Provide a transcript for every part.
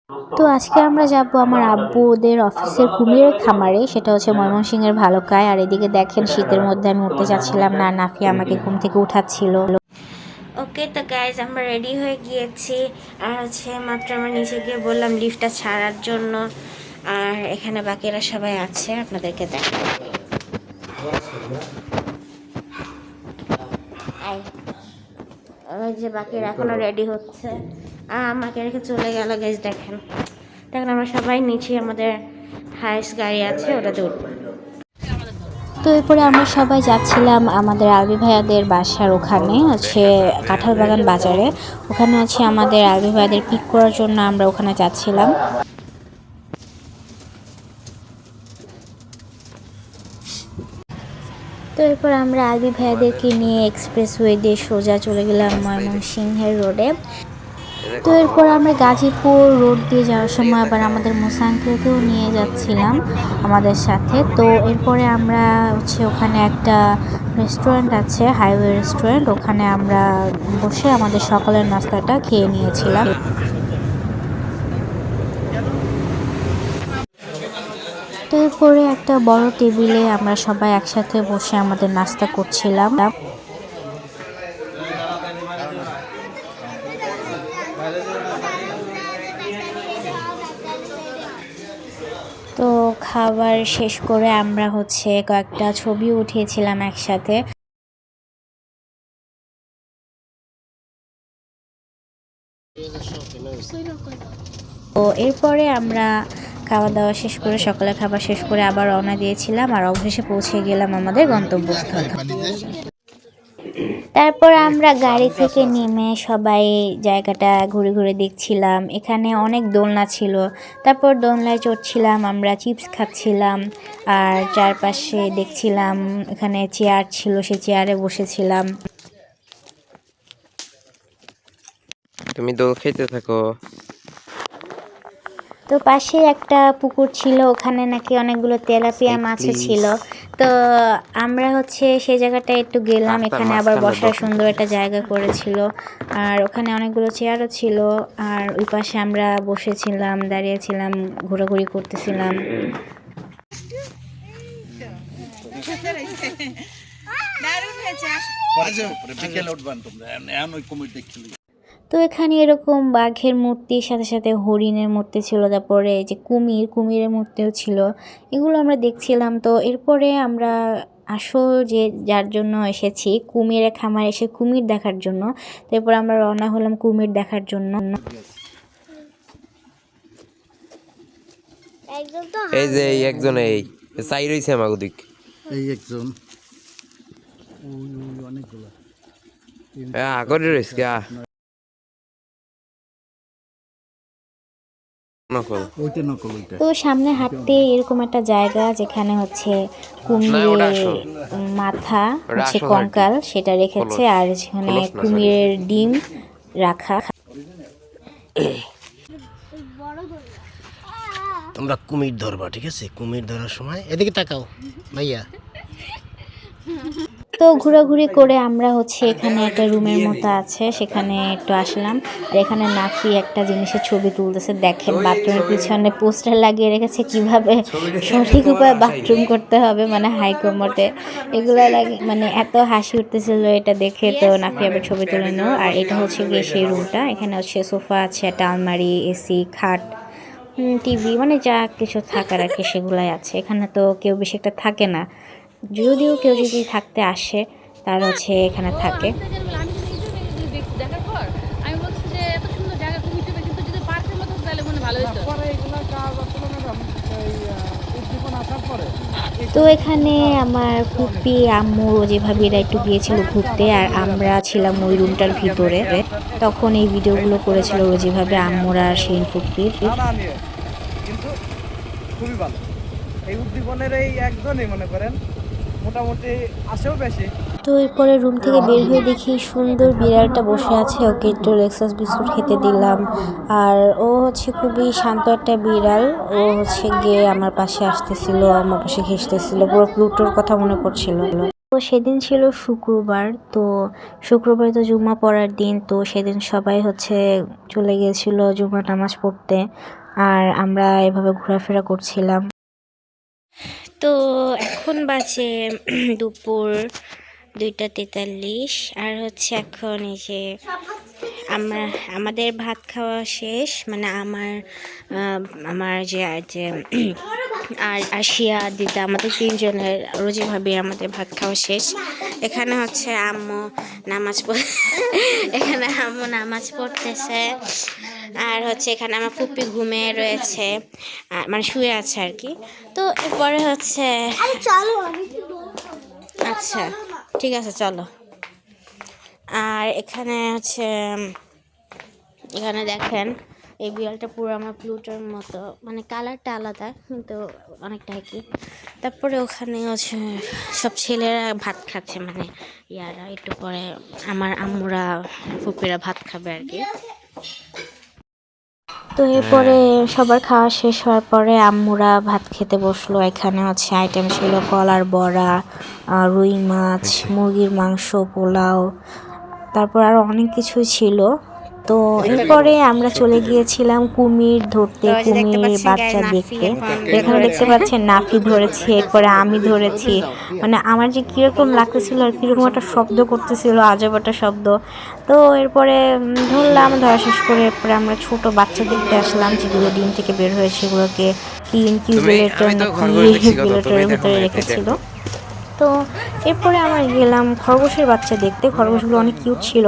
তো আজকে আমরা যাব আমার আব্বুদের অফিসের কুমিরের খামারে, সেটা হচ্ছে ময়মনসিংহের ভালুকায়। আর এদিকে দেখেন শীতের মধ্যে আমি উঠতে যাচ্ছিলাম না, নাফিয়া আমাকে ঘুম থেকে উঠাচ্ছিল। ওকে তো গাইজ আমরা রেডি হয়ে গিয়েছি। আর হচ্ছে মাত্র আমরা নিচে গিয়ে বললাম লিফটটা ছাড়ার জন্য। আর এখানে বাকিরা সবাই আছে, আপনাদেরকে দেখাবো। ওই যে বাকিরা এখনো রেডি হচ্ছে, আর আমাকে রেখে চলে গেল। গাইজ দেখেন দেখেন আমরা সবাই নিচে আমাদের হাইস গাড়ি আছে ওটাতে উঠবো। তো এরপরে আমরা সবাই যাচ্ছিলাম আমাদের আলবি ভাইয়াদের বাসার ওখানে, হচ্ছে কাঁঠালবাগান বাজারে। ওখানে হচ্ছে আমাদের আলবি ভাইয়াদের পিক করার জন্য আমরা ওখানে যাচ্ছিলাম। তো এরপর আমরা আলবি ভাইয়াদেরকে নিয়ে এক্সপ্রেসওয়ে দিয়ে সোজা চলে গেলাম ময়মনসিংহের রোডে। তো এরপর আমরা গাজীপুর রোড দিয়ে যাওয়ার সময় আবার আমাদের মোসাঙ্কেলকেও নিয়ে যাচ্ছিলাম আমাদের সাথে। তো এরপরে আমরা হচ্ছে ওখানে একটা রেস্টুরেন্ট আছে, হাইওয়ে রেস্টুরেন্ট, ওখানে আমরা বসে আমাদের সকালের নাস্তাটা খেয়ে নিয়েছিলাম। তো এরপরে একটা বড় টেবিলে আমরা সবাই একসাথে বসে আমাদের নাস্তা করছিলাম। তো খাবার শেষ করে আমরা হচ্ছে কয়েকটা ছবি উঠিয়েছিলাম একসাথে। তো এরপরে আমরা খাওয়া দাওয়া শেষ করে, সকালে খাবার শেষ করে আবার রওনা দিয়েছিলাম, আর অবশেষে পৌঁছে গেলাম আমাদের গন্তব্যস্থল। তারপর আমরা গাড়ি থেকে নেমে সবাই জায়গাটা ঘুরে ঘুরে দেখছিলাম। এখানে অনেক দোলনা ছিল, তারপর দোলনায় চড়ছিলাম, আমরা চিপস খাচ্ছিলাম, আর চারপাশে দেখছিলাম এখানে চেয়ার ছিল, সেই চেয়ারে বসেছিলাম। তুমি দোল খেতে থাকো। তো পাশে একটা পুকুর ছিল, ওখানে নাকি অনেকগুলো তেলাপিয়া মাছও ছিল। তো আমরা হচ্ছে সেই জায়গাটায় একটু গেলাম, এখানে আবার বসার সুন্দর একটা জায়গা করেছিল, আর ওখানে অনেকগুলো চেয়ারও ছিল। আর ওই পাশে আমরা বসেছিলাম, দাঁড়িয়েছিলাম, ঘোরাঘুরি করতেছিলাম। তো এখানে এরকম বাঘের মূর্তির সাথে সাথে হরিণের মূর্তি ছিল, তারপরে যে কুমিরের মূর্তিও ছিল, এগুলো আমরা দেখছিলাম। তো এরপরে আমরা আসল যে যার জন্য এসেছি, কুমিরের খামার এসে কুমির দেখার জন্য, তারপর আমরা রওনা হলাম কুমির দেখার জন্য। এই যে এই একজন এই চাই রইছে আমাগো দিক, এই একজন অনেকগুলো আগরে রইছে কা নকল। তো সামনে হাঁটতে এরকম একটা জায়গা, যেখানে হচ্ছে কুমিরের মাথা হচ্ছে কঙ্কাল সেটা রেখেছে, আর সেখানে কুমিরের ডিম রাখা। তোমরা কুমির ধরবা, ঠিক আছে? কুমির ধরার সময় এদিকে তাকাও ভাইয়া। তো ঘোরাঘুরি করে আমরা হচ্ছে এখানে একটা রুমের মতো আছে, সেখানে একটু আসলাম। আর এখানে নাফি একটা জিনিসের ছবি তুলতেছে, দেখেন বাথরুমের পিছনে পোস্টার লাগিয়ে রেখেছে কিভাবে সঠিক উপায়ে বাথরুম করতে হবে, মানে হাই কমোটে এগুলো লাগে, মানে এত হাসি উঠতেছিল এটা দেখে। তো নাফি আবার ছবি তুলে নিল। আর এটা হচ্ছে গিয়ে সেই রুমটা, এখানে হচ্ছে সোফা আছে, একটা আলমারি, এসি, খাট, টিভি, মানে যা কিছু থাকার আর কি সেগুলাই আছে। এখানে তো কেউ বেশি একটা থাকে না, যদিও কেউ যদি থাকতে আসে তার হচ্ছে এখানে থাকে। তো এখানে আমার ফুপি, আম্মু, যেভাবে এরা একটু গিয়েছিল ঘুরতে, আর আমরা ছিলাম ওই রুমটার ভিতরে। তখন এই ভিডিওগুলো করেছিল যেভাবে আম্মুরা আর সেই ফুপির। কিন্তু খুবই ভালো এই উদ্দীপনের এই একজনই মনে করেন মোটামুটি আসেও বেশি। তো এরপরে রুম থেকে বের হয়ে দেখি সুন্দর বিড়ালটা বসে আছে, ওকে একটু লেক্সাস বিস্কুট খেতে দিলাম। আর ও হচ্ছে খুবই শান্ত একটা বিড়াল, ও হচ্ছে গিয়ে আমার পাশে আসতেছিল, আমার পাশে ঘেঁষতেছিল, পুরো প্লুটোর কথা মনে পড়ছিল। তো সেদিন ছিল শুক্রবার, তো শুক্রবার তো জুম্মা পড়ার দিন, তো সেদিন সবাই হচ্ছে চলে গিয়েছিল জুম্মা নামাজ পড়তে, আর আমরা এভাবে ঘোরাফেরা করছিলাম। তো এখন বাজে দুপুর 2:43, আর হচ্ছে এখন এই যে আমাদের ভাত খাওয়া শেষ, মানে আমার যে আর আশিয়া দিদা, আমাদের তিনজনের রোজি ভাবি আমাদের ভাত খাওয়া শেষ। এখানে হচ্ছে আম্মু এখানে আম্মু নামাজ পড়তেছে, আর হচ্ছে এখানে আমার ফুপি ঘুমিয়ে রয়েছে, মানে শুয়ে আছে আর কি। তো এরপরে হচ্ছে আচ্ছা ঠিক আছে চলো। আর এখানে হচ্ছে এখানে দেখেন এই বিড়ালটা পুরো আমার প্লুটোর মতো, মানে কালারটা আলাদা কিন্তু অনেকটা একই। তারপরে ওখানে হচ্ছে সব ছেলেরা ভাত খাচ্ছে, মানে ইয়ারা একটু পরে আমার আম্মুরা ফুপিরা ভাত খাবে আর কি। তো এরপরে সবার খাওয়া শেষ হওয়ার পরে আম্মুরা ভাত খেতে বসলো। এখানে হচ্ছে আইটেম ছিল কলার বড়া, রুই মাছ, মুরগির মাংস, পোলাও, তারপর আরও অনেক কিছুই ছিল। তো এরপরে আমরা চলে গিয়েছিলাম কুমির ধরতে, কুমির বাচ্চা দেখতে। এখানে দেখতে পাচ্ছেন নাফি ধরেছে, এরপরে আমি ধরেছি, মানে আমার যে কীরকম লাগতেছিল আর কীরকম একটা শব্দ করতেছিল, আজব একটা শব্দ। তো এরপরে ধরলাম, ধরা শেষ করে এরপরে আমরা ছোট বাচ্চা দেখতে আসলাম, যেগুলো ডিম থেকে বের হয়ে সেগুলোকে ইনকিউবেটরের ভিতরে রেখেছিল। তো এরপরে আমরা গেলাম খরগোশের বাচ্চা দেখতে, খরগোশগুলো অনেক কিউট ছিল।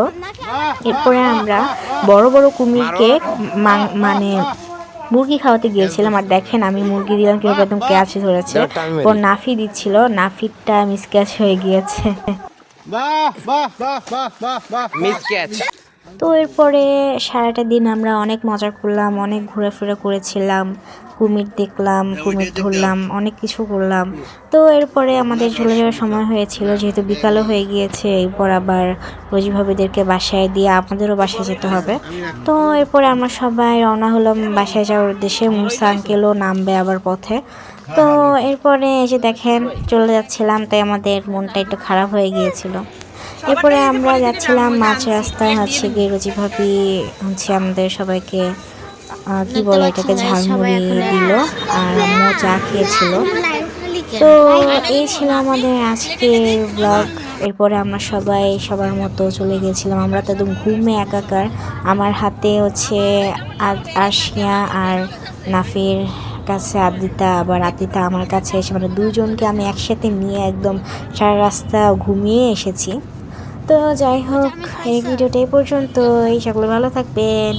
এরপরে আমরা বড় বড় কুমিরকে মানে মুরগি খাওয়াতে গিয়েছিলাম, আর দেখেন আমি মুরগি দিলাম কিভাবে একদম ক্যাচ ধরেছে। ওর নাফি দিচ্ছিল, নাফিটা মিসক্যাচ হয়ে গিয়েছে। তো এরপরে সারাটা দিন আমরা অনেক মজা করলাম, অনেক ঘোরাফেরা করেছিলাম, কুমির দেখলাম, কুমির ধরলাম, অনেক কিছু করলাম। তো এরপরে আমাদের চলে যাওয়ার সময় হয়েছিল, যেহেতু বিকালও হয়ে গিয়েছে। এরপর আবার রোজি ভাবিদেরকে বাসায় দিয়ে আপনাদেরও বাসায় যেতে হবে। তো এরপরে আমরা সবাই রওনা হলাম বাসায় যাওয়ার উদ্দেশ্যে। মুসা আঙ্কেলও নামবে আবার পথে। তো এরপরে এসে দেখেন চলে যাচ্ছিলাম, তাই আমাদের মনটা একটু খারাপ হয়ে গিয়েছিল। এরপরে আমরা যাচ্ছিলাম মাঝ রাস্তায়, হচ্ছে গিয়ে রোজি ভাবি হচ্ছে আমাদের সবাইকে কি বলে এটাকে ঝালমুড়ি দিল, আর আম্মু চা খেয়েছিল। তো এই ছিল আমাদের আজকের ব্লগ। এরপরে আমরা সবাই সবার মতো চলে গেছিলাম। আমরা তো একদম ঘুমে একাকার। আমার হাতে হচ্ছে আশিয়া আর নাফির কাছে আদিতা, আবার আদিতা আমার কাছে এসে, মানে দুজনকে আমি একসাথে নিয়ে একদম সারা রাস্তা ঘুমিয়ে এসেছি। তো যাই হোক, এই ভিডিওটা এই পর্যন্ত। সকলে ভালো থাকবেন।